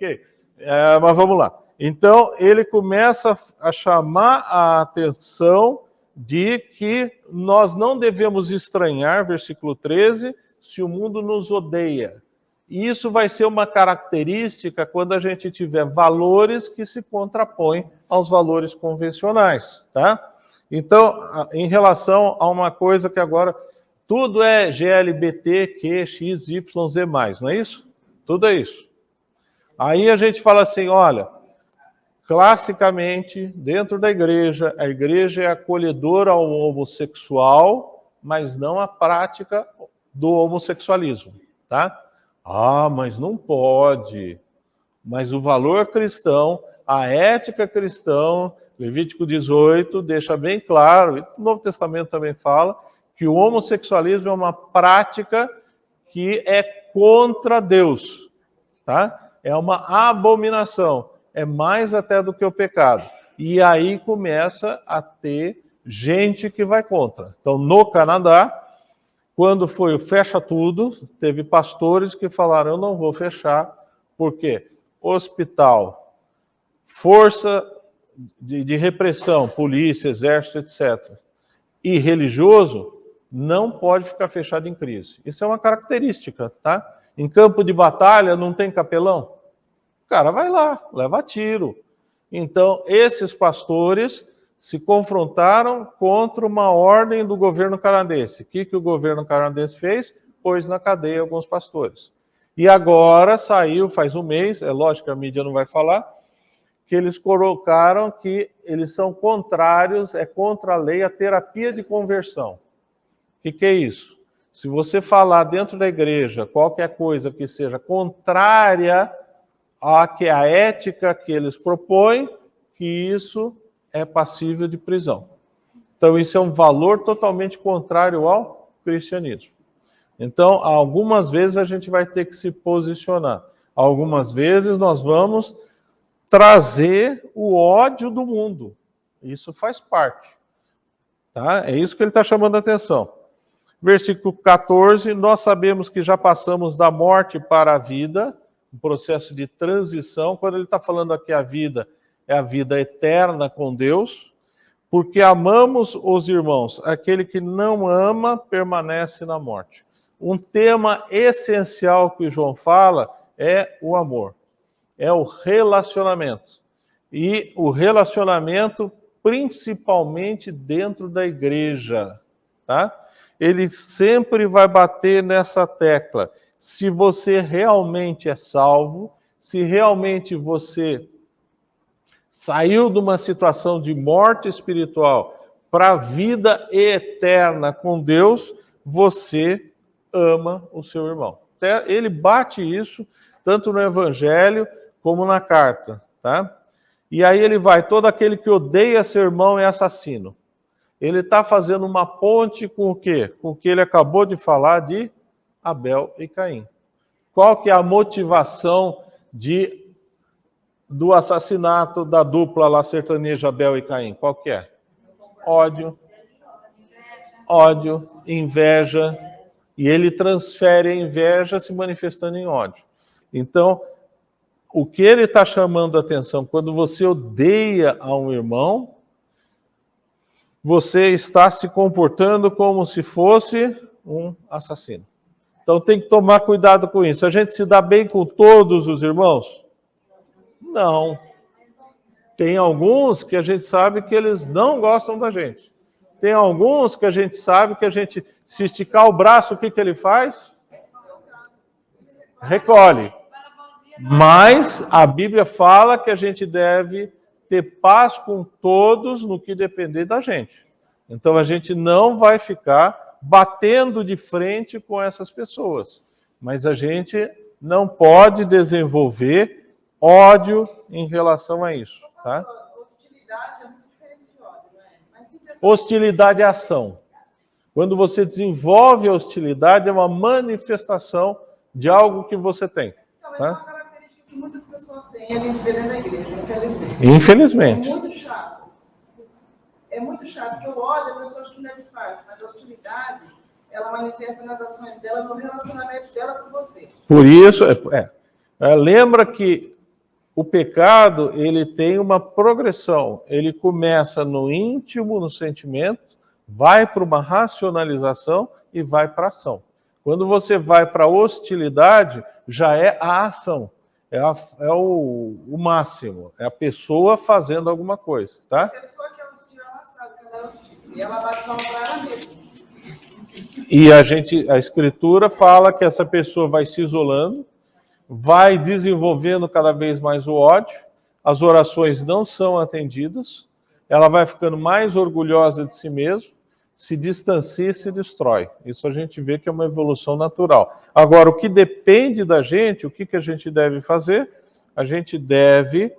Ok? Mas vamos lá. Então, ele começa a chamar a atenção de que nós não devemos estranhar, versículo 13, se o mundo nos odeia. E isso vai ser uma característica quando a gente tiver valores que se contrapõem aos valores convencionais, tá? Então, em relação a uma coisa que agora tudo é GLBT, X, Y, Z+, não é isso? Tudo é isso. Aí a gente fala assim, olha, classicamente, dentro da igreja, a igreja é acolhedora ao homossexual, mas não a prática do homossexualismo, tá? Ah, mas não pode. Mas o valor cristão, a ética cristã, Levítico 18, deixa bem claro, e o Novo Testamento também fala, que o homossexualismo é uma prática que é contra Deus, tá? É uma abominação, é mais até do que o pecado. E aí começa a ter gente que vai contra. Então, no Canadá, quando foi o fecha tudo, teve pastores que falaram, eu não vou fechar, por quê? Hospital, força de repressão, polícia, exército, etc. E religioso não pode ficar fechado em crise. Isso é uma característica, tá? Em campo de batalha não tem capelão? O cara vai lá, leva tiro. Então, esses pastores se confrontaram contra uma ordem do governo canadense. O que o governo canadense fez? Pôs na cadeia alguns pastores. E agora saiu, faz um mês, é lógico que a mídia não vai falar, que eles colocaram que eles são contrários, é contra a lei, a terapia de conversão. O que é isso? Se você falar dentro da igreja qualquer coisa que seja contrária à ética que eles propõem, que isso é passível de prisão. Então, isso é um valor totalmente contrário ao cristianismo. Então, algumas vezes a gente vai ter que se posicionar. Algumas vezes nós vamos trazer o ódio do mundo. Isso faz parte. Tá? É isso que ele está chamando a atenção. Versículo 14, nós sabemos que já passamos da morte para a vida, um processo de transição. Quando ele está falando aqui a vida, é a vida eterna com Deus, porque amamos os irmãos. Aquele que não ama permanece na morte. Um tema essencial que João fala é o amor, é o relacionamento. E o relacionamento principalmente dentro da igreja, tá? Ele sempre vai bater nessa tecla. Se você realmente é salvo, se realmente você saiu de uma situação de morte espiritual para a vida eterna com Deus, você ama o seu irmão. Ele bate isso tanto no Evangelho como na carta, tá? E aí ele vai, todo aquele que odeia seu irmão é assassino. Ele está fazendo uma ponte com o quê? Com o que ele acabou de falar de Abel e Caim. Qual que é a motivação do assassinato da dupla lá sertaneja Abel e Caim? Qual que é? Ódio, inveja, e ele transfere a inveja se manifestando em ódio. Então, o que ele está chamando a atenção, quando você odeia a um irmão, você está se comportando como se fosse um assassino. Então tem que tomar cuidado com isso. A gente se dá bem com todos os irmãos? Não. Tem alguns que a gente sabe que eles não gostam da gente. Tem alguns que a gente sabe que a gente, se esticar o braço, o que ele faz? Recolhe. Mas a Bíblia fala que a gente deve ter paz com todos no que depender da gente. Então a gente não vai ficar batendo de frente com essas pessoas. Mas a gente não pode desenvolver ódio em relação a isso. Tá? Hostilidade é muito diferente de ódio, né? Hostilidade é ação. Quando você desenvolve a hostilidade, é uma manifestação de algo que você tem. Então, mas é uma característica que muitas pessoas têm, a gente vê dentro da igreja, infelizmente. Infelizmente. É muito chato. É muito chato, porque o ódio a pessoa que não disfarça, mas a hostilidade, ela manifesta nas ações dela, no relacionamento dela com você. Por isso, lembra que O pecado, ele tem uma progressão. Ele começa no íntimo, no sentimento, vai para uma racionalização e vai para a ação. Quando você vai para a hostilidade, já é a ação. É o máximo. É a pessoa fazendo alguma coisa, tá? A pessoa que é hostil, ela sabe que ela é hostil. E ela bate palma para ela mesma. E a Escritura fala que essa pessoa vai se isolando, vai desenvolvendo cada vez mais o ódio, as orações não são atendidas, ela vai ficando mais orgulhosa de si mesma, se distancia e se destrói. Isso a gente vê que é uma evolução natural. Agora, o que depende da gente, o que a gente deve fazer? A gente deve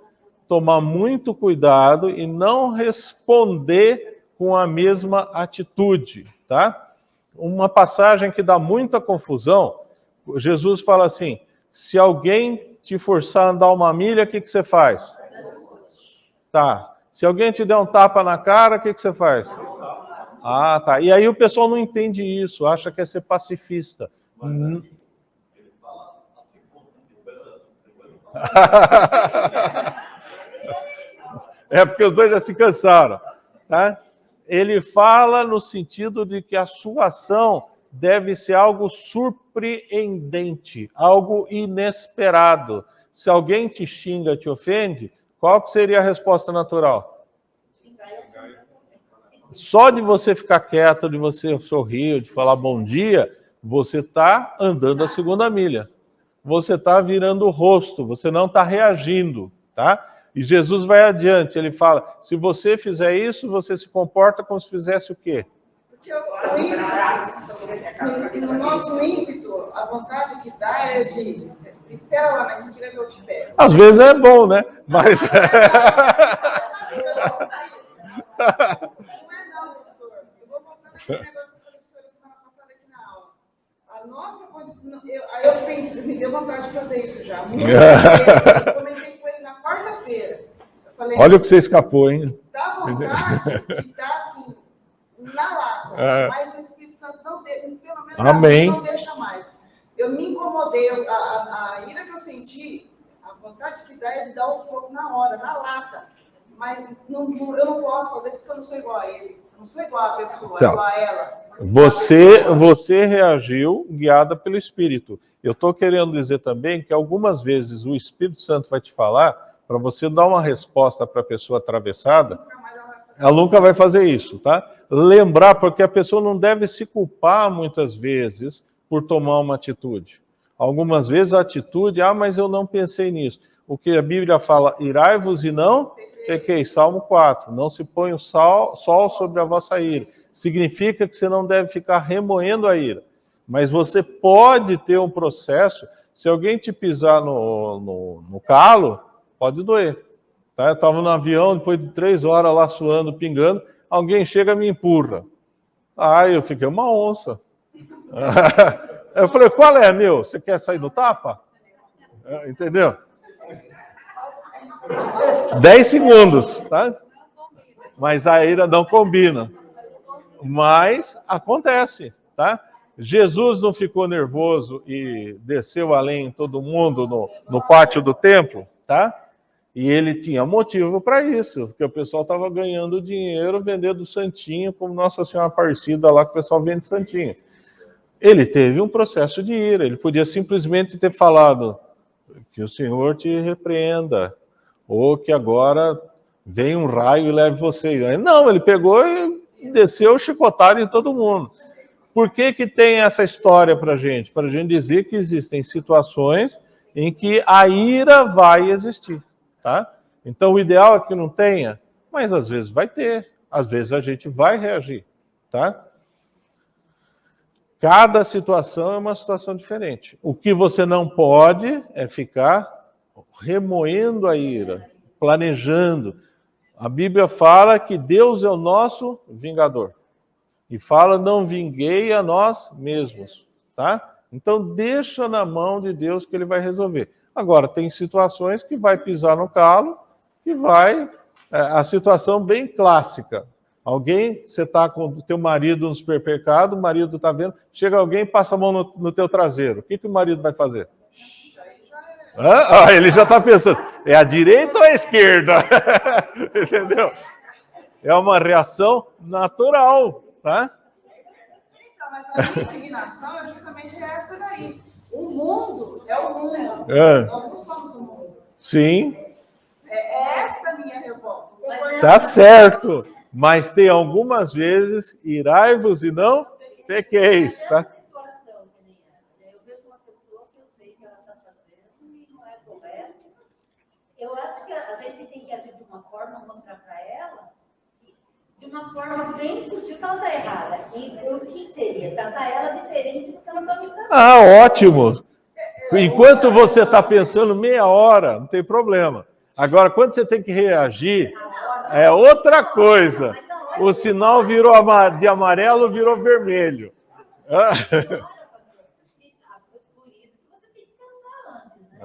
tomar muito cuidado e não responder com a mesma atitude, tá? Uma passagem que dá muita confusão, Jesus fala assim, se alguém te forçar a andar 1 milha, o que você faz? Tá. Se alguém te der um tapa na cara, o que você faz? Ah, tá. E aí o pessoal não entende isso, acha que é ser pacifista. É porque os dois já se cansaram, tá? Ele fala no sentido de que a sua ação deve ser algo surpreendente, algo inesperado. Se alguém te xinga, te ofende, qual que seria a resposta natural? Só de você ficar quieto, de você sorrir, de falar bom dia, você está andando a 2ª milha. Você está virando o rosto, você não está reagindo, tá? E Jesus vai adiante, ele fala, se você fizer isso, você se comporta como se fizesse o quê? Porque no nosso ímpeto, a vontade que dá é de espera lá na esquina que eu te pego. Às vezes é bom, né? Mas... Não é não, pastor. Eu vou voltar naquele negócio que eu falei para o senhor semana passada aqui na aula. A nossa condição... Aí eu pensei, me deu vontade de fazer isso já. Muitas vezes, eu comentei com ele na quarta-feira. Falei, olha o que você escapou, hein? Dá vontade de estar assim, na lata, mas o Espírito Santo não deixa, pelo menos amém. Não deixa mais. Eu me incomodei, a ira que eu senti, a vontade que dá é de dar um pouco na hora, na lata. Mas eu não posso fazer isso porque eu não sou igual a ele. Eu não sou igual a pessoa, então, igual a ela. Você reagiu guiada pelo Espírito. Eu estou querendo dizer também que algumas vezes o Espírito Santo vai te falar para você dar uma resposta para a pessoa atravessada, ela nunca vai fazer isso, tá? Lembrar, porque a pessoa não deve se culpar muitas vezes por tomar uma atitude. Algumas vezes a atitude, mas eu não pensei nisso. O que a Bíblia fala, irai-vos e não pequeis. Salmo 4, não se põe o sol sobre a vossa ira. Significa que você não deve ficar remoendo a ira. Mas você pode ter um processo, se alguém te pisar no calo, pode doer. Tá? Eu estava no avião, depois de 3 horas lá suando, pingando, alguém chega e me empurra. Eu fiquei uma onça. Eu falei, qual é, meu? Você quer sair do tapa? Entendeu? 10 segundos, tá? Mas a ira não combina. Mas acontece, tá? Jesus não ficou nervoso e desceu além todo mundo no pátio do templo, tá? E ele tinha motivo para isso, porque o pessoal estava ganhando dinheiro vendendo santinho, como Nossa Senhora Aparecida lá, que o pessoal vende santinho. Ele teve um processo de ira, ele podia simplesmente ter falado que o Senhor te repreenda, ou que agora vem um raio e leve você. Não, ele pegou e desceu chicotado em todo mundo. Por que tem essa história para a gente? Para a gente dizer que existem situações em que a ira vai existir, tá? Então o ideal é que não tenha, mas às vezes vai ter, às vezes a gente vai reagir, tá? Cada situação é uma situação diferente. O que você não pode é ficar remoendo a ira, planejando. A Bíblia fala que Deus é o nosso vingador. E fala, não vinguei a nós mesmos, tá? Então deixa na mão de Deus que ele vai resolver. Agora, tem situações que vai pisar no calo e vai... a situação bem clássica. Alguém, você está com o teu marido no supermercado, o marido está vendo, chega alguém e passa a mão no teu traseiro. O que o marido vai fazer? Ele já está pensando, é a direita ou a esquerda? Entendeu? É uma reação natural, tá? Então, mas a minha indignação é justamente essa daí. O mundo é o mundo. Nós não somos o mundo. Sim. É esta a minha revolta. Tá certo. Mas tem algumas vezes, irai-vos e não pequeis, tá? Eu vejo uma pessoa que eu sei que ela está fazendo e não é correto. Eu acho que a gente tem que agir de uma forma, mostrar para ela, de uma forma bem sutil que ela está errada. E o que seria? Tratar ela diferente do que ela está me tratando. Ah, ótimo. Enquanto você está pensando meia hora, não tem problema. Agora, quando você tem que reagir, é outra coisa. O sinal virou de amarelo, virou vermelho.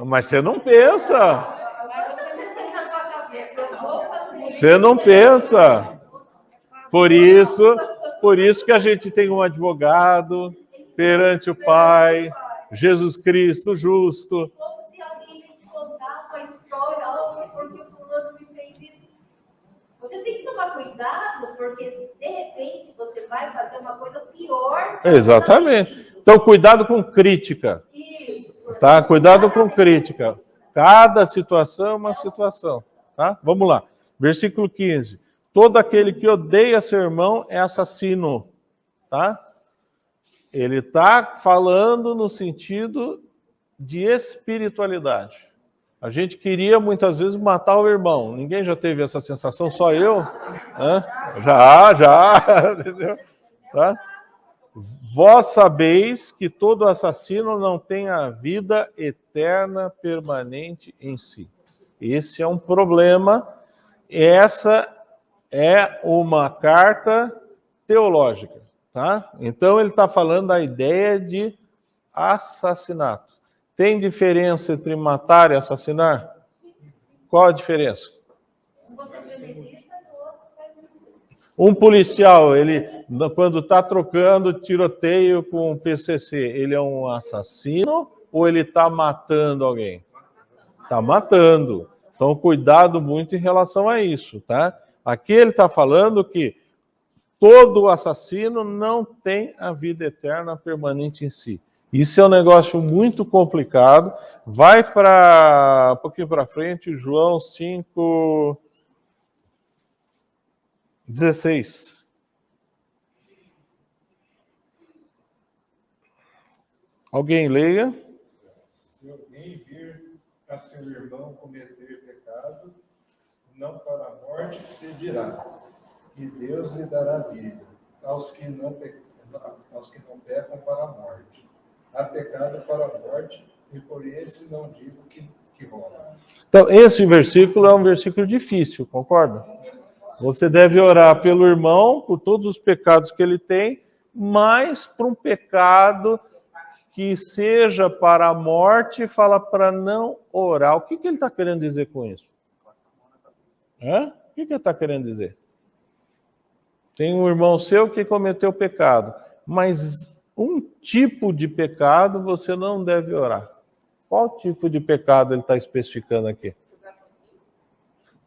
Mas você não pensa. Você não pensa. Por isso que a gente tem um advogado perante o Pai, Jesus Cristo justo. Como se alguém te contar uma história, porque o fulano me fez isso. Você tem que tomar cuidado, porque de repente você vai fazer uma coisa pior. Exatamente. Então, cuidado com crítica. Isso. Tá? Cuidado com crítica. Cada situação é uma situação. Tá? Vamos lá. Versículo 15. Todo aquele que odeia seu irmão é assassino. Tá? Ele está falando no sentido de espiritualidade. A gente queria muitas vezes matar o irmão. Ninguém já teve essa sensação, só eu? Já. Entendeu? Tá? Vós sabeis que todo assassino não tem a vida eterna permanente em si. Esse é um problema. Essa é uma carta teológica. Tá? Então, ele está falando da ideia de assassinato. Tem diferença entre matar e assassinar? Qual a diferença? Um policial, ele, quando está trocando tiroteio com o PCC, ele é um assassino ou ele está matando alguém? Está matando. Então, cuidado muito em relação a isso. Tá? Aqui ele está falando que todo assassino não tem a vida eterna permanente em si. Isso é um negócio muito complicado. Vai para um pouquinho para frente, João 5:16. Alguém leia? Se alguém vir a seu irmão cometer pecado, não para a morte, pedirá, e Deus lhe dará vida aos que não pecam para a morte. Há pecado para a morte, e por esse não digo que rouba. Então, esse versículo é um versículo difícil, concorda? Você deve orar pelo irmão, por todos os pecados que ele tem, mas por um pecado que seja para a morte, fala para não orar. O que ele está querendo dizer com isso? O que ele está querendo dizer? Tem um irmão seu que cometeu pecado, mas um tipo de pecado você não deve orar. Qual tipo de pecado ele está especificando aqui?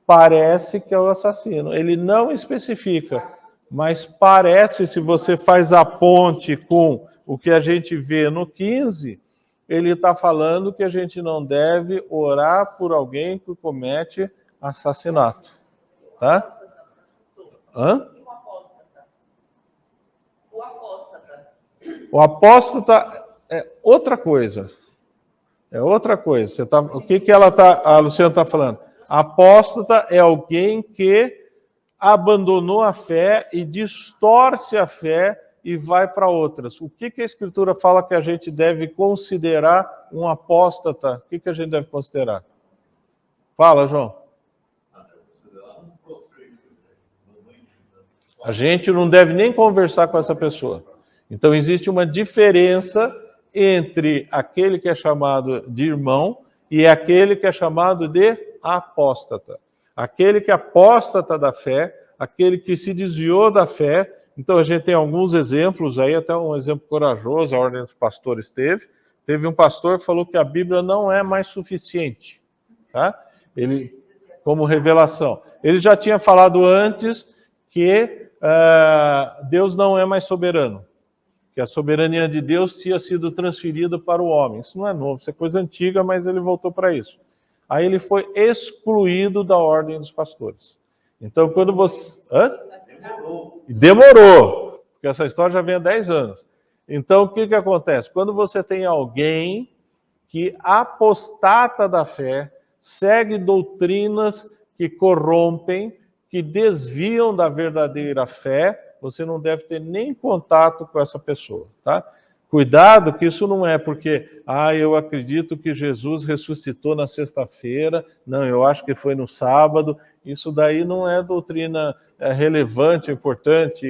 Parece que é o assassino. Ele não especifica, mas parece, se você faz a ponte com o que a gente vê no 15, ele está falando que a gente não deve orar por alguém que comete assassinato. Tá? O apóstata é outra coisa. É outra coisa. O que a Luciana está falando? Apóstata é alguém que abandonou a fé e distorce a fé e vai para outras. O que a Escritura fala que a gente deve considerar um apóstata? O que a gente deve considerar? Fala, João. A gente não deve nem conversar com essa pessoa. Então, existe uma diferença entre aquele que é chamado de irmão e aquele que é chamado de apóstata. Aquele que é apóstata da fé, aquele que se desviou da fé. Então, a gente tem alguns exemplos aí, até um exemplo corajoso, a Ordem dos Pastores teve, Teve um pastor que falou que a Bíblia não é mais suficiente, tá? Ele, como revelação. Ele já tinha falado antes que Deus não é mais soberano, que a soberania de Deus tinha sido transferida para o homem. Isso não é novo, isso é coisa antiga, mas ele voltou para isso. Aí ele foi excluído da ordem dos pastores. Então, quando você... Demorou, porque essa história já vem há 10 anos. Então, o que acontece? Quando você tem alguém que apostata da fé, segue doutrinas que corrompem, que desviam da verdadeira fé, você não deve ter nem contato com essa pessoa, tá? Cuidado que isso não é porque, eu acredito que Jesus ressuscitou na sexta-feira, não, eu acho que foi no sábado, isso daí não é doutrina relevante, importante,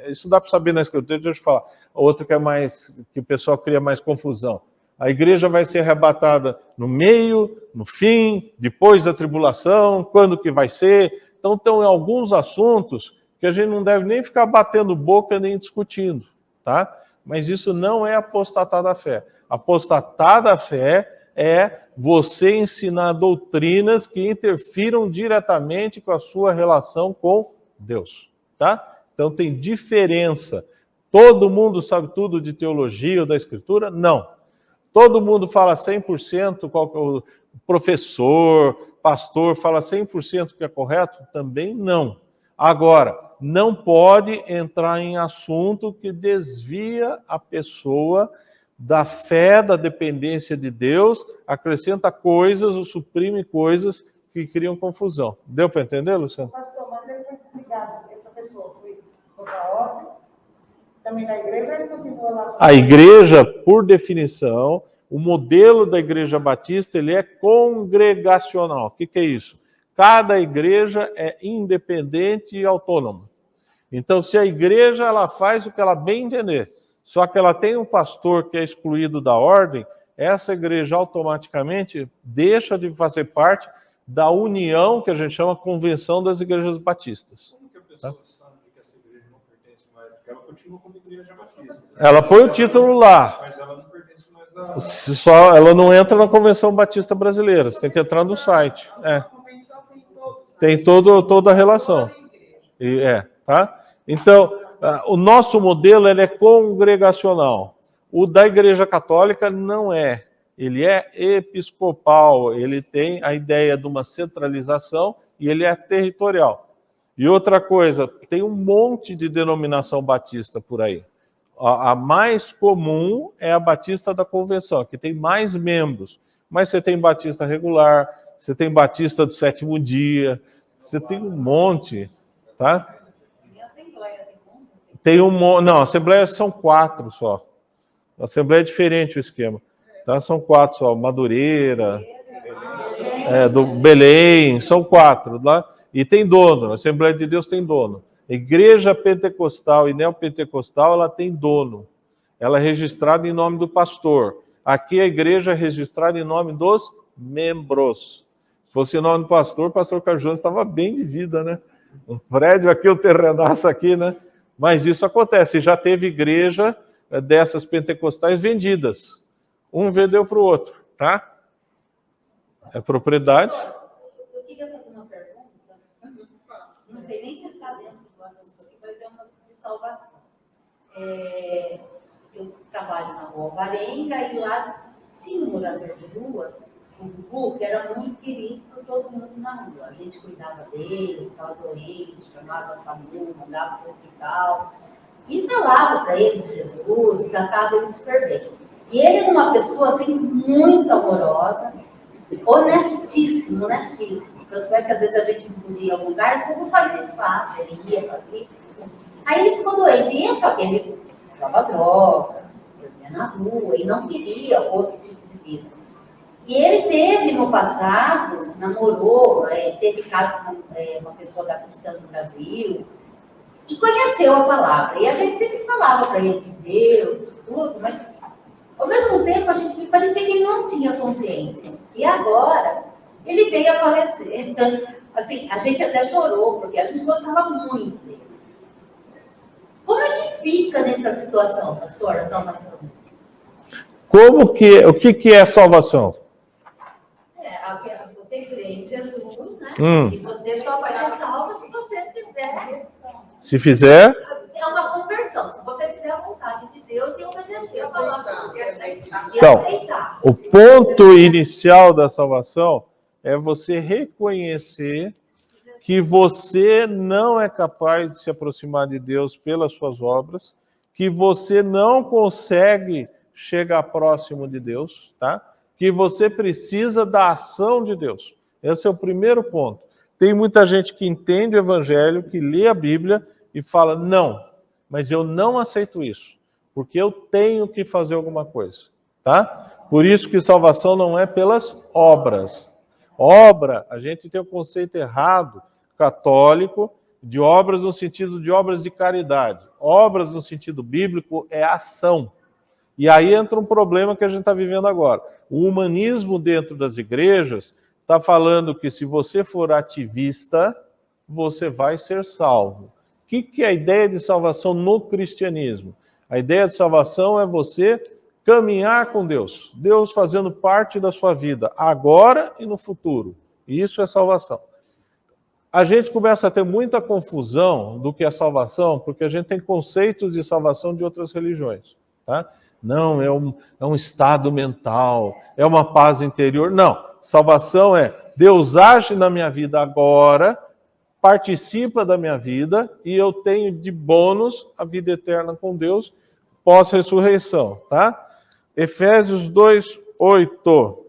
isso dá para saber na escritura, deixa eu te falar. Outra que é mais, que o pessoal cria mais confusão. A igreja vai ser arrebatada no meio, no fim, depois da tribulação, quando que vai ser. Então, tem alguns assuntos que a gente não deve nem ficar batendo boca nem discutindo, tá? Mas isso não é apostatar da fé. Apostatar da fé é você ensinar doutrinas que interfiram diretamente com a sua relação com Deus, tá? Então, tem diferença. Todo mundo sabe tudo de teologia ou da escritura? Não. Todo mundo fala 100%, o professor, pastor fala 100% que é correto? Também não. Agora, não pode entrar em assunto que desvia a pessoa da fé, da dependência de Deus, acrescenta coisas ou suprime coisas que criam confusão. Deu para entender, Luciano? Pastor, mas ele foi desligado. Essa pessoa foi da ordem, também da igreja, ele continua lá. A igreja, por definição, o modelo da Igreja Batista, ele é congregacional. O que é isso? Cada igreja é independente e autônoma. Então, se a igreja ela faz o que ela bem entender, só que ela tem um pastor que é excluído da ordem, essa igreja automaticamente deixa de fazer parte da união que a gente chama Convenção das Igrejas Batistas. Como que a pessoa sabe que essa igreja não pertence mais? Porque ela continua como igreja batista. Ela põe o título lá. Mas ela não pertence mais a... Ela não entra na Convenção Batista Brasileira, você tem que entrar no site. A convenção tem toda a relação. Tá? Então, o nosso modelo ele é congregacional. O da Igreja Católica não é. Ele é episcopal, ele tem a ideia de uma centralização e ele é territorial. E outra coisa, tem um monte de denominação batista por aí. A mais comum é a Batista da Convenção, que tem mais membros. Mas você tem Batista regular, você tem Batista do Sétimo Dia, você tem um monte, tá? Tem não, a Assembleia são 4 só. A Assembleia é diferente o esquema. Tá? São 4 só, Madureira, do Belém, são 4 lá. E tem dono, a Assembleia de Deus tem dono. Igreja Pentecostal e Neopentecostal, ela tem dono. Ela é registrada em nome do pastor. Aqui a igreja é registrada em nome dos membros. Se fosse em nome do pastor, o pastor Carlos estava bem de vida, né? Um prédio aqui, um terrenaço aqui, né? Mas isso acontece. Já teve igreja dessas pentecostais vendidas. Um vendeu para o outro, tá? É propriedade. Eu queria fazer uma pergunta. Não sei nem se está dentro do assunto aqui, mas é uma de salvação. Eu trabalho na Rua Alvarenga e lá tinha um morador de rua, o Gugu, que era muito querido por todo mundo na rua. A gente cuidava dele, estava doente, chamava a SAMU, mandava para o hospital. E falava para ele de Jesus, tratava ele super bem. E ele era uma pessoa assim, muito amorosa, honestíssimo. Tanto é que às vezes a gente não ia a algum lugar, como fazia espaço, ele ia fazer. Aí ele ficou doente, e só que ele usava droga, dormia na rua, e não queria outro tipo de vida. E ele teve no passado, namorou, teve caso com uma pessoa da Cristã do Brasil, e conheceu a palavra. E a gente sempre falava para ele de Deus, tudo, mas ao mesmo tempo a gente parecia que ele não tinha consciência. E agora ele veio a aparecer. Então, assim, a gente até chorou, porque a gente gostava muito dele. Como é que fica nessa situação, pastor, a salvação? o que é salvação? Você crê em Jesus, né? Hum. E você só vai ser salvo se você fizer. Se fizer, É uma conversão. Se você fizer a vontade de Deus e obedecer a palavra E aceitar. e Então, aceitar. o ponto inicial da salvação é você reconhecer que você não é capaz de se aproximar de Deus pelas suas obras, que você não consegue chegar próximo de Deus, tá? Que você precisa da ação de Deus. Esse é o primeiro ponto. Tem muita gente que entende o Evangelho, que lê a Bíblia e fala, não, mas eu não aceito isso, porque eu tenho que fazer alguma coisa, tá? Por isso que salvação não é pelas obras. Obra, a gente tem o conceito errado, católico, de obras no sentido de obras de caridade. Obras no sentido bíblico é ação. E aí entra um problema que a gente está vivendo agora. O humanismo dentro das igrejas está falando que se você for ativista, você vai ser salvo. O que é a ideia de salvação no cristianismo? A ideia de salvação é você caminhar com Deus. Deus fazendo parte da sua vida, agora e no futuro. Isso é salvação. A gente começa a ter muita confusão do que é salvação, porque a gente tem conceitos de salvação de outras religiões, tá? Não, é um estado mental, é uma paz interior. Não, salvação é Deus age na minha vida agora, participa da minha vida e eu tenho de bônus a vida eterna com Deus pós-ressurreição, tá? Efésios 2:8.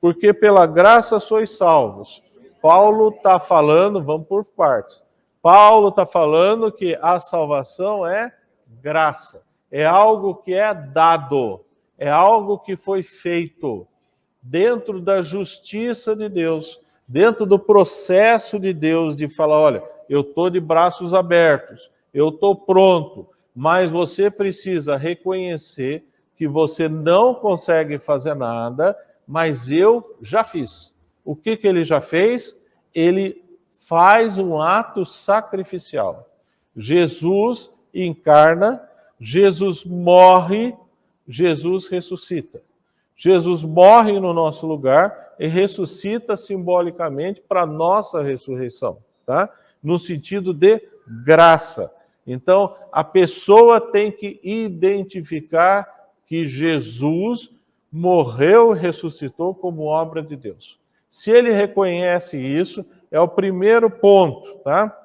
Porque pela graça sois salvos. Paulo está falando, vamos por partes. Paulo está falando que a salvação é graça. É algo que é dado, é algo que foi feito dentro da justiça de Deus, dentro do processo de Deus de falar, olha, eu estou de braços abertos, eu estou pronto, mas você precisa reconhecer que você não consegue fazer nada, mas eu já fiz. O que ele já fez? Ele faz um ato sacrificial. Jesus encarna, Jesus morre, Jesus ressuscita. Jesus morre no nosso lugar e ressuscita simbolicamente para a nossa ressurreição, tá? No sentido de graça. Então, a pessoa tem que identificar que Jesus morreu e ressuscitou como obra de Deus. Se ele reconhece isso, é o primeiro ponto, tá?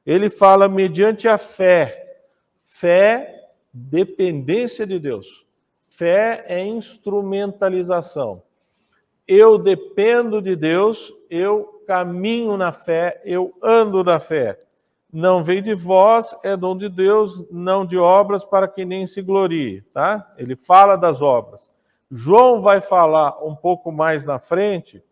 Ele fala mediante a fé. Fé, dependência de Deus. Fé é instrumentalização. Eu dependo de Deus, eu caminho na fé, eu ando na fé. Não vem de vós, é dom de Deus, não de obras para que nem se glorie, tá? Ele fala das obras. João vai falar um pouco mais na frente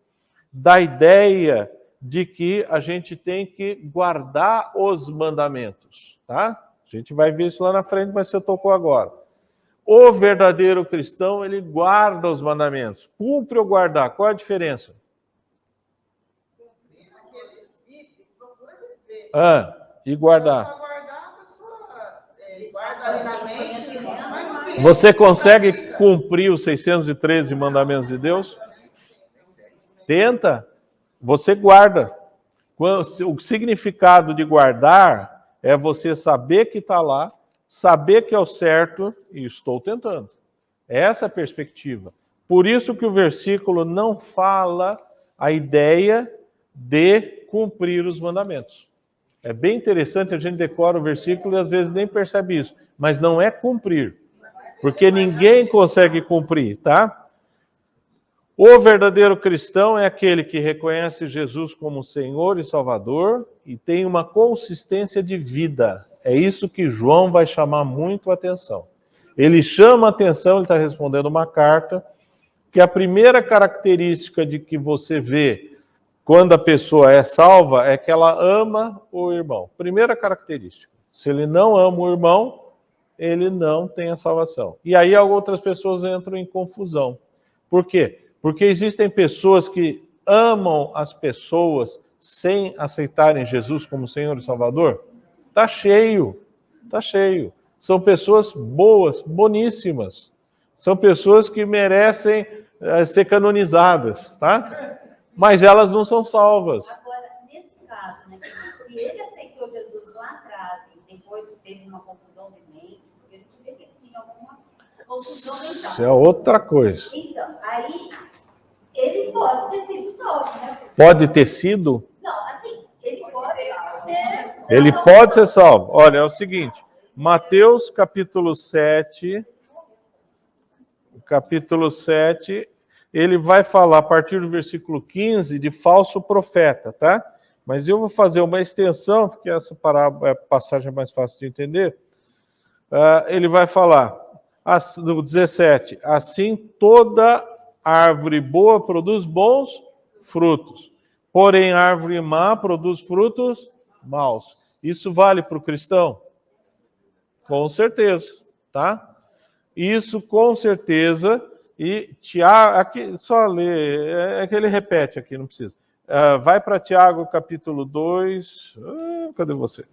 da ideia de que a gente tem que guardar os mandamentos, tá? A gente vai ver isso lá na frente, mas você tocou agora. O verdadeiro cristão, ele guarda os mandamentos. Cumpre ou guardar? Qual é a diferença? Procura viver. E guardar. Só guardar, a pessoa guarda ali na mente, mas Você consegue cumprir os 613 mandamentos de Deus? Tenta. Você guarda. O significado de guardar é você saber que está lá, saber que é o certo e estou tentando. Essa é a perspectiva. Por isso que o versículo não fala a ideia de cumprir os mandamentos. É bem interessante, a gente decora o versículo e às vezes nem percebe isso. Mas não é cumprir. Porque ninguém consegue cumprir, tá? O verdadeiro cristão é aquele que reconhece Jesus como Senhor e Salvador e tem uma consistência de vida. É isso que João vai chamar muito a atenção. Ele chama a atenção, ele está respondendo uma carta, que a primeira característica de que você vê quando a pessoa é salva é que ela ama o irmão. Primeira característica. Se ele não ama o irmão, ele não tem a salvação. E aí outras pessoas entram em confusão. Por quê? Porque existem pessoas que amam as pessoas sem aceitarem Jesus como Senhor e Salvador. Tá cheio. São pessoas boas, boníssimas. São pessoas que merecem ser canonizadas, tá? Mas elas não são salvas. Agora, nesse caso, né, se ele aceitou Jesus lá atrás e depois teve uma confusão de mente, porque a gente vê que ele tinha alguma confusão mental. Isso é outra coisa. Então, aí ele pode ter sido salvo, né? Pode ter sido? Não, assim, ele pode ter. Ele pode ser salvo. Olha, é o seguinte, Mateus capítulo 7, ele vai falar a partir do versículo 15 de falso profeta, tá? Mas eu vou fazer uma extensão, porque essa passagem é mais fácil de entender. Ele vai falar, no 17, assim toda árvore boa produz bons frutos, porém árvore má produz frutos maus. Isso vale para o cristão? Com certeza, tá? Isso com certeza. E Tiago, aqui, só ler, é que ele repete aqui, não precisa. Vai para Tiago capítulo 2. Cadê você?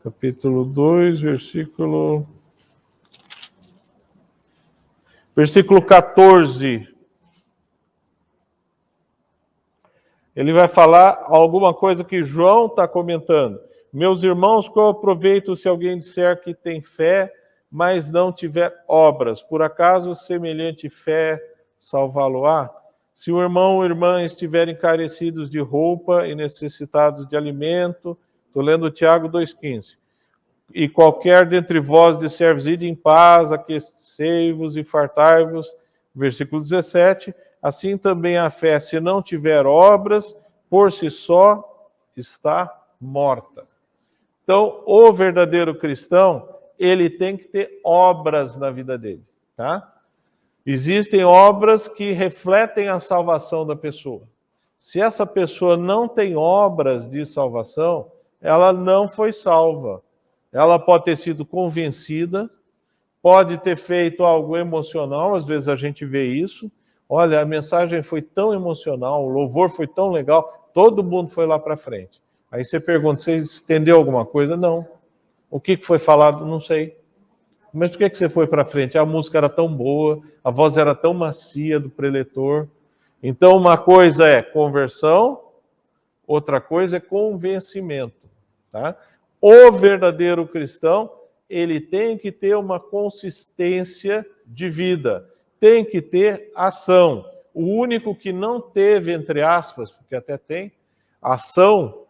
Capítulo 2, versículo 14. Ele vai falar alguma coisa que João está comentando. Meus irmãos, qual o proveito se alguém disser que tem fé, mas não tiver obras? Por acaso semelhante fé salvá-lo-á? Se o irmão ou irmã estiverem carecidos de roupa e necessitados de alimento, estou lendo Tiago 2,15. E qualquer dentre vós disser, ide em paz, aquecei-vos e fartai-vos, versículo 17, assim também a fé, se não tiver obras, por si só está morta. Então, o verdadeiro cristão, ele tem que ter obras na vida dele, tá? Existem obras que refletem a salvação da pessoa. Se essa pessoa não tem obras de salvação, ela não foi salva. Ela pode ter sido convencida, pode ter feito algo emocional, às vezes a gente vê isso. Olha, a mensagem foi tão emocional, o louvor foi tão legal, todo mundo foi lá para frente. Aí você pergunta, você entendeu alguma coisa? Não. O que foi falado? Não sei. Mas por que você foi para frente? A música era tão boa, a voz era tão macia do preletor. Então, uma coisa é conversão, outra coisa é convencimento. Tá? O verdadeiro cristão, ele tem que ter uma consistência de vida, tem que ter ação. O único que não teve, entre aspas, porque até tem, ação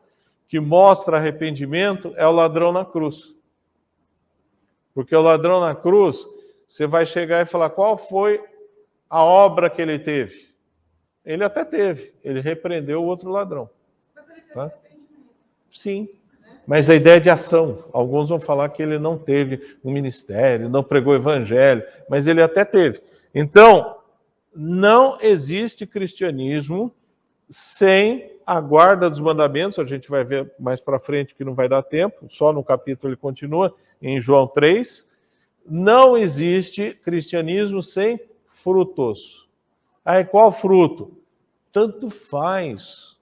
que mostra arrependimento é o ladrão na cruz. Porque o ladrão na cruz, você vai chegar e falar qual foi a obra que ele teve. Ele até teve, ele repreendeu o outro ladrão. Mas ele teve Tá? arrependimento. Sim, mas a ideia de ação. Alguns vão falar que ele não teve um ministério, não pregou o evangelho, mas ele até teve. Então, não existe cristianismo sem a guarda dos mandamentos. A gente vai ver mais para frente que não vai dar tempo, só no capítulo ele continua, em João 3. Não existe cristianismo sem frutos. Aí qual fruto? Tanto faz,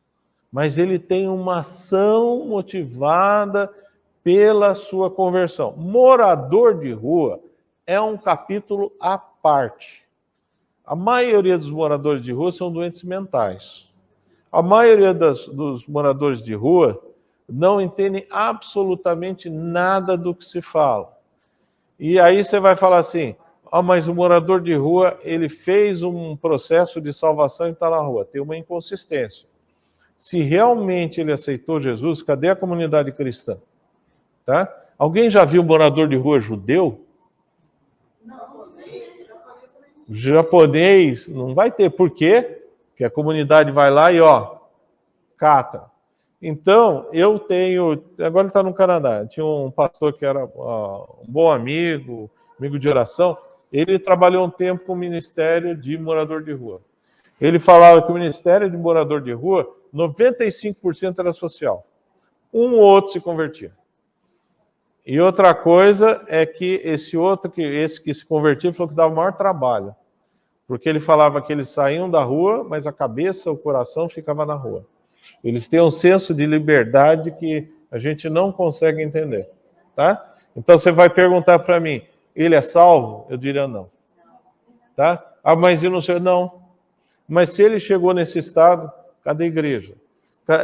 mas ele tem uma ação motivada pela sua conversão. Morador de rua é um capítulo à parte. A maioria dos moradores de rua são doentes mentais. A maioria dos moradores de rua não entendem absolutamente nada do que se fala. E aí você vai falar assim, mas o morador de rua, ele fez um processo de salvação e está na rua. Tem uma inconsistência. Se realmente ele aceitou Jesus, cadê a comunidade cristã? Tá? Alguém já viu um morador de rua judeu? Japonês não vai ter. Por quê? Porque a comunidade vai lá e, cata. Então, eu tenho... Agora ele está no Canadá. Tinha um pastor que era um bom amigo de oração. Ele trabalhou um tempo com o Ministério de Morador de Rua. Ele falava que o Ministério de Morador de Rua, 95% era social. Um ou outro se convertia. E outra coisa é que esse que se convertia, falou que dava o maior trabalho. Porque ele falava que eles saíam da rua, mas a cabeça, o coração ficava na rua. Eles têm um senso de liberdade que a gente não consegue entender, tá? Então você vai perguntar para mim, ele é salvo? Eu diria não, tá? Ah, mas eu não sei, não. Mas se ele chegou nesse estado, cadê a igreja?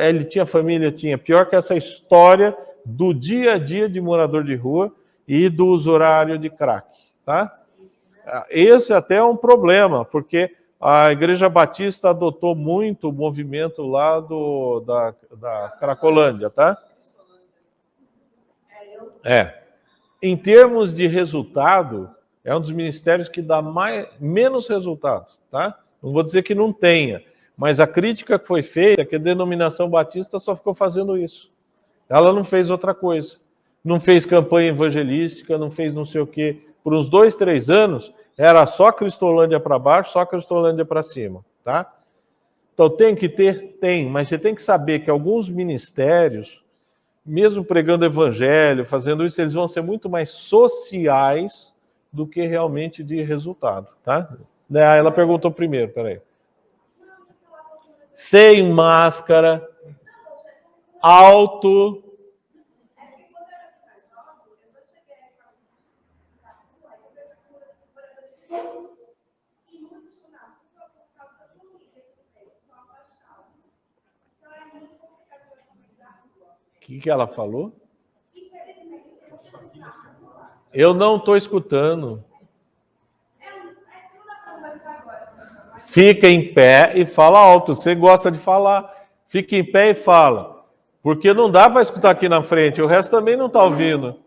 Ele tinha família? Tinha. Pior que essa história do dia a dia de morador de rua e do usurário de crack, tá? Esse até é um problema, porque a Igreja Batista adotou muito o movimento lá da Cracolândia, tá? Em termos de resultado, é um dos ministérios que dá menos resultados, tá? Não vou dizer que não tenha, mas a crítica que foi feita é que a denominação batista só ficou fazendo isso. Ela não fez outra coisa. Não fez campanha evangelística, não fez não sei o quê. Por uns 2, 3 anos, era só Cristolândia para baixo, só Cristolândia para cima, tá? Então tem que ter? Tem, mas você tem que saber que alguns ministérios, mesmo pregando evangelho, fazendo isso, eles vão ser muito mais sociais do que realmente de resultado, tá? Ela perguntou primeiro, peraí. Sem máscara, alto. O que ela falou? Eu não estou escutando. Fica em pé e fala alto. Você gosta de falar. Fica em pé e fala. Porque não dá para escutar aqui na frente. O resto também não está ouvindo.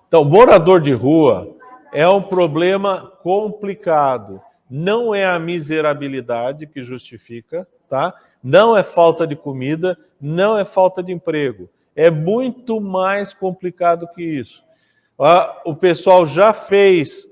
Então, morador de rua é um problema complicado. Não é a miserabilidade que justifica, tá? Não é falta de comida, não é falta de emprego. É muito mais complicado que isso. O pessoal já fez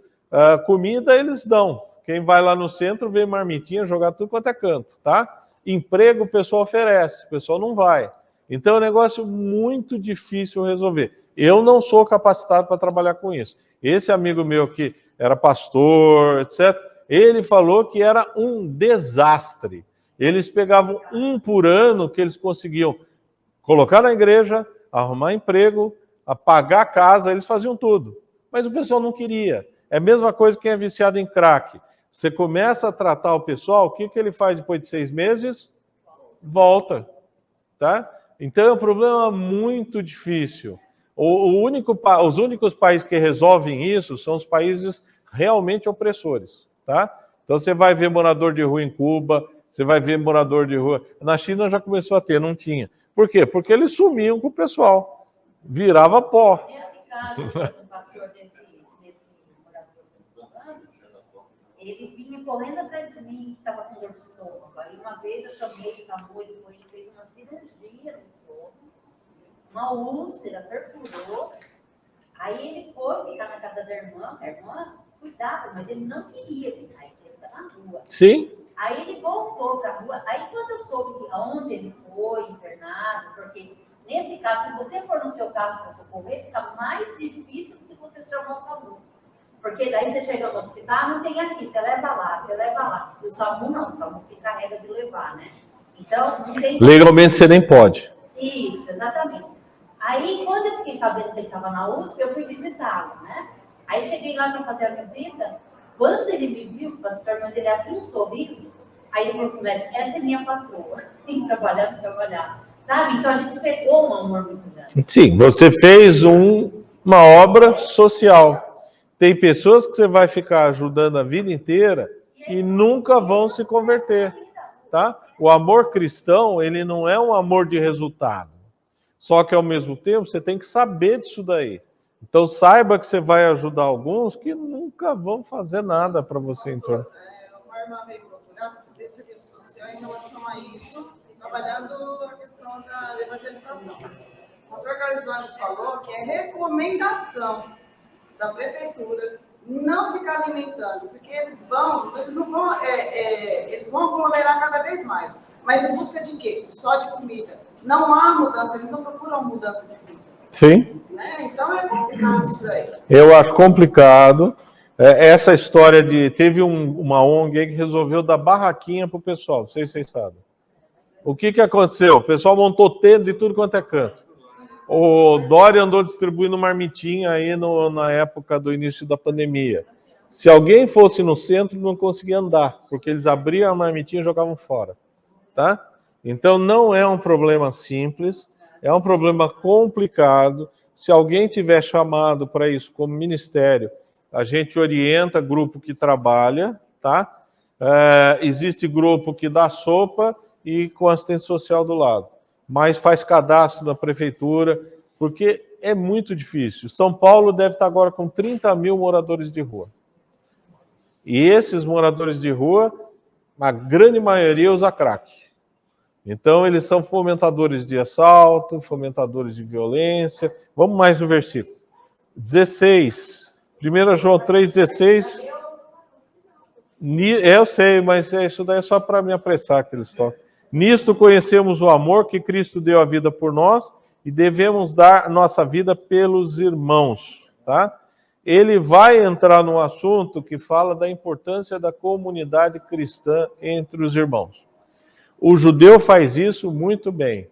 comida, eles dão. Quem vai lá no centro vê marmitinha, jogar tudo quanto é canto, tá? Emprego o pessoal oferece, o pessoal não vai. Então é um negócio muito difícil resolver. Eu não sou capacitado para trabalhar com isso. Esse amigo meu que era pastor, etc., ele falou que era um desastre. Eles pegavam um por ano que eles conseguiam colocar na igreja, arrumar emprego, pagar a casa, eles faziam tudo. Mas o pessoal não queria. É a mesma coisa que quem é viciado em crack. Você começa a tratar o pessoal, o que ele faz depois de 6 meses? Volta. Tá? Então é um problema muito difícil. Os únicos países que resolvem isso são os países realmente opressores, tá? Então você vai ver morador de rua em Cuba, você vai ver morador de rua... Na China já começou a ter, não tinha. Por quê? Porque eles sumiam com o pessoal, virava pó. Nesse caso, o pastor desse morador do Plano, ele vinha correndo atrás de mim, que estava com dor de estômago. Aí uma vez eu chamei o SAMU, ele fez uma cirurgia no estômago, uma úlcera, perfurou. Aí ele foi ficar na casa da irmã, a irmã cuidava, mas ele não queria ficar, ele queria ficar na rua. Sim. Aí ele voltou para a rua, aí quando eu soube aonde ele foi internado, porque nesse caso, se você for no seu carro para socorrer, fica mais difícil do que você chamar o SAMU. Porque daí você chega no hospital, não tem aqui, você leva lá, você leva lá. O SAMU não, o SAMU se encarrega de levar, né? Então, não tem... Legalmente você nem pode. Isso, exatamente. Aí, quando eu fiquei sabendo que ele estava na USP, eu fui visitá-lo, né? Aí cheguei lá para fazer a visita, quando ele me viu, pastor, mas ele abriu um sorriso, aí ele falou para o médico, essa é minha patroa, tem que trabalhar. Sabe? Então a gente pegou um amor muito grande. Sim, você fez uma obra social. Tem pessoas que você vai ficar ajudando a vida inteira e nunca vão se converter, tá? O amor cristão, ele não é um amor de resultado. Só que, ao mesmo tempo, você tem que saber disso daí. Então, saiba que você vai ajudar alguns que nunca vão fazer nada para você em torno. Uma irmã veio procurar para fazer serviço social em relação a isso, trabalhando a questão da evangelização. pastor Carlos Jones falou que é recomendação da prefeitura não ficar alimentando, porque eles vão aglomerar cada vez mais. Mas em busca de quê? Só de comida. Não há mudança, eles não procuram mudança de vida. Sim. Né? Então é complicado isso daí. Eu acho complicado. Essa história de... Teve uma ONG aí que resolveu dar barraquinha pro pessoal, não sei se vocês sabem. O que aconteceu? O pessoal montou tenda de tudo quanto é canto. O Dória andou distribuindo marmitinha aí na época do início da pandemia. Se alguém fosse no centro, não conseguia andar, porque eles abriam a marmitinha e jogavam fora. Tá? Então, não é um problema simples, é um problema complicado. Se alguém tiver chamado para isso como ministério, a gente orienta grupo que trabalha, tá? Existe grupo que dá sopa e com assistente social do lado. Mas faz cadastro na prefeitura, porque é muito difícil. São Paulo deve estar agora com 30 mil moradores de rua. E esses moradores de rua, a grande maioria usa crack. Então, eles são fomentadores de assalto, fomentadores de violência. Vamos mais no versículo. 16. 1 João 3,16. Eu sei, mas isso daí é só para me apressar que eles tocam. Nisto conhecemos o amor que Cristo deu a vida por nós e devemos dar nossa vida pelos irmãos, tá? Ele vai entrar num assunto que fala da importância da comunidade cristã entre os irmãos. O judeu faz isso muito bem.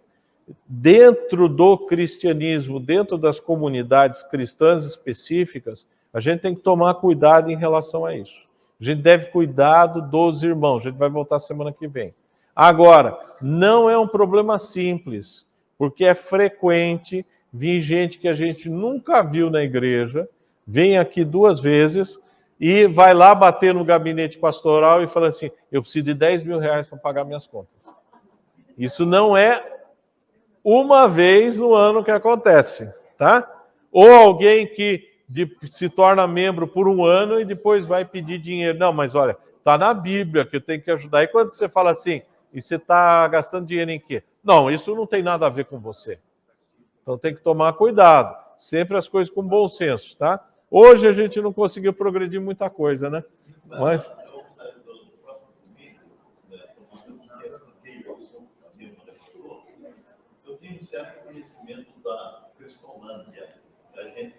Dentro do cristianismo, dentro das comunidades cristãs específicas, a gente tem que tomar cuidado em relação a isso. A gente deve cuidar dos irmãos. A gente vai voltar semana que vem. Agora, não é um problema simples, porque é frequente vir gente que a gente nunca viu na igreja, vem aqui 2 vezes e vai lá bater no gabinete pastoral e fala assim, eu preciso de 10 mil reais para pagar minhas contas. Isso não é uma vez no ano que acontece, tá? Ou alguém que se torna membro por 1 ano e depois vai pedir dinheiro. Não, mas olha, está na Bíblia que eu tenho que ajudar. E quando você fala assim, e você está gastando dinheiro em quê? Não, isso não tem nada a ver com você. Então tem que tomar cuidado. Sempre as coisas com bom senso, tá? Hoje a gente não conseguiu progredir muita coisa, né? Mas... Eu tenho um certo conhecimento da Cristolândia. A gente,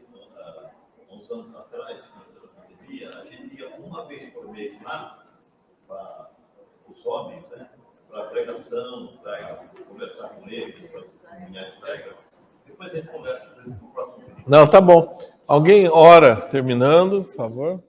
uns anos atrás, na pandemia, a gente ia uma vez por mês lá para os homens, né? Para pregação, para conversar com eles, para comunhar, etc. Depois a gente conversa no próximo vídeo. Não, tá bom. Alguém ora terminando, por favor.